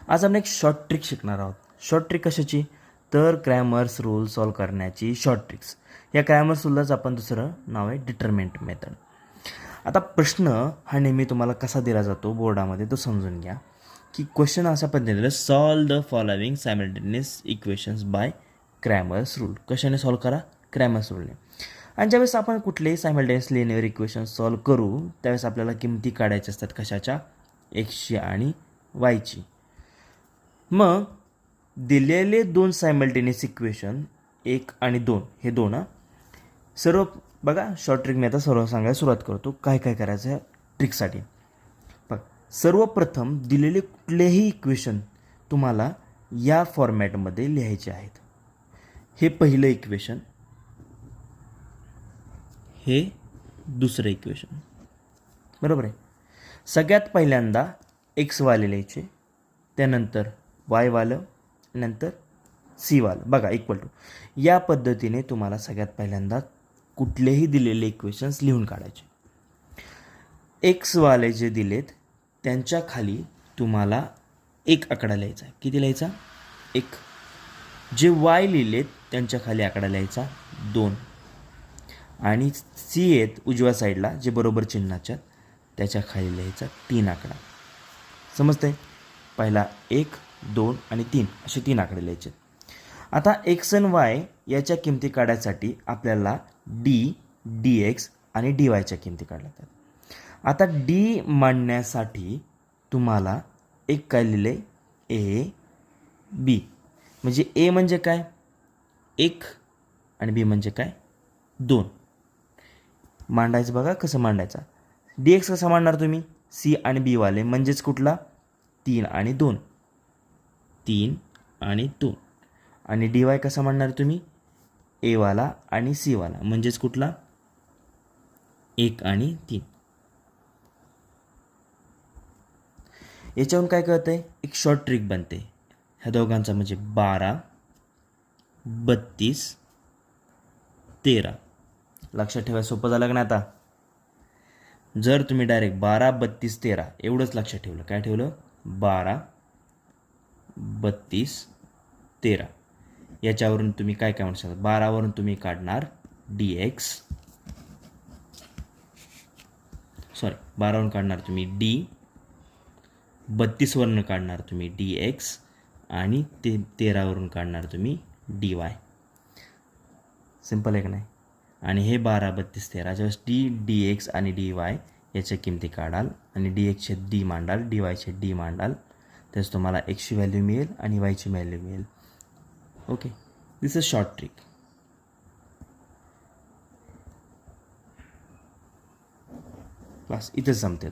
आज आपण एक शॉर्ट ट्रिक शिकणार आहोत. शॉर्ट ट्रिक कशाची? तर क्रॅमर्स रूल सॉल्व करण्याची शॉर्ट ट्रिक्स. या क्रॅमर्स रूललाच आपण दुसरं नाव आहे डिटरमिनंट मेथड. आता प्रश्न हा नेहमी तुम्हाला कसा दिला जातो बोर्डामध्ये तो समजून घ्या की क्वेश्चन अशा पद्धतीने solve the following simultaneous equations by Cramer's rule. कशाने सॉल्व करा? क्रॅमर्स रूलने. आणि ज्यावेळेस आपण कुठलेही सायमल्टेनियस लिनियर इक्वेशन सॉल्व करू त्यावेळेस आपल्याला किमती काढायच्या असतात. कशाच्या? एक्सची आणि वायची. मग दिलेले दोन सायमल्टेनियस इक्वेशन 1 आणि 2 हे दोन सर्व बघा शॉर्ट ट्रिक मी आता सर्व सांगायला सुरुवात करतो. काय काय करायचं या ट्रिकसाठी. बघ, सर्वप्रथम दिलेले कुठलेही इक्वेशन तुम्हाला या फॉर्मॅटमध्ये लिहायचे आहेत. हे पहिलं इक्वेशन, हे दुसरं इक्वेशन, बरोबर आहे. सगळ्यात पहिल्यांदा एक्स वाले लिहायचे, त्यानंतर वाय वालं, नंतर सी वालं. बघा इक्वल टू या पद्धतीने तुम्हाला सगळ्यात पहिल्यांदा कुठलेही दिलेले इक्वेशन्स लिहून काढायचे. एक्स वाले जे दिलेत त्यांच्या खाली तुम्हाला एक आकडा लिहायचा. किती लिहायचा? 1. जे वाय लिहिलेत त्यांच्या खाली आकडा लिहायचा 2. आणि सी आहेत उजव्या साईडला जे बरोबर चिन्हाच्या त्याच्या खाली लिहायचा 3 आकडा. समजतंय? पहिला 1, 2 आणि 3 असे 3 आकडे लिहायचे. आता एक्स आणि वाय याच्या किमती काढायसाठी आपल्याला डी, डी एक्स आणि डी वायच्या किमती काढल्या जातात. आता डी मांडण्यासाठी तुम्हाला एक काय लिहिले? A B. म्हणजे ए म्हणजे काय? 1 आणि बी म्हणजे काय? 2. मांडायचं बघा कसं मांडायचं. डी एक्स कसा मांडणार तुम्ही? सी आणि बी वाले म्हणजेच कुठला? 3 आणि 2. 3 आणि 2. आणि डी वाय कसा मांडणार तुम्ही? ए वाला आणि सी वाला म्हणजेच कुठला? 1 आणि 3. याच्यावरून काय कळतंय? एक शॉर्ट ट्रिक बनते ह्या दोघांचा. म्हणजे 12, 32, 13. लक्षात ठेवा. सोपं झालं का नाही आता? जर तुम्ही डायरेक्ट 12, 32, 13 एवढंच लक्षात ठेवलं, काय ठेवलं? 12, 32, 13 याच्यावरून तुम्ही काय काय म्हणू शकता? 12 वरून तुम्ही काढणार डी एक्स, सॉरी 12 वरून काढणार तुम्ही डी, 32 वरून काढणार तुम्ही डी एक्स आणि 13 वरून काढणार तुम्ही डी वाय. सिंपल आहे का नाही? आणि हे 12, 32, 13 ज्यावेळेस डी एक्स आणि डी वाय याच्या किमती काढाल आणि डी एक्सचे डी मांडाल, डी वायचे डी मांडाल, त्याच तुम्हाला एक्सची व्हॅल्यू मिळेल आणि वायची व्हॅल्यू मिळेल. Okay, this is short trick. बस इथेच संपतात.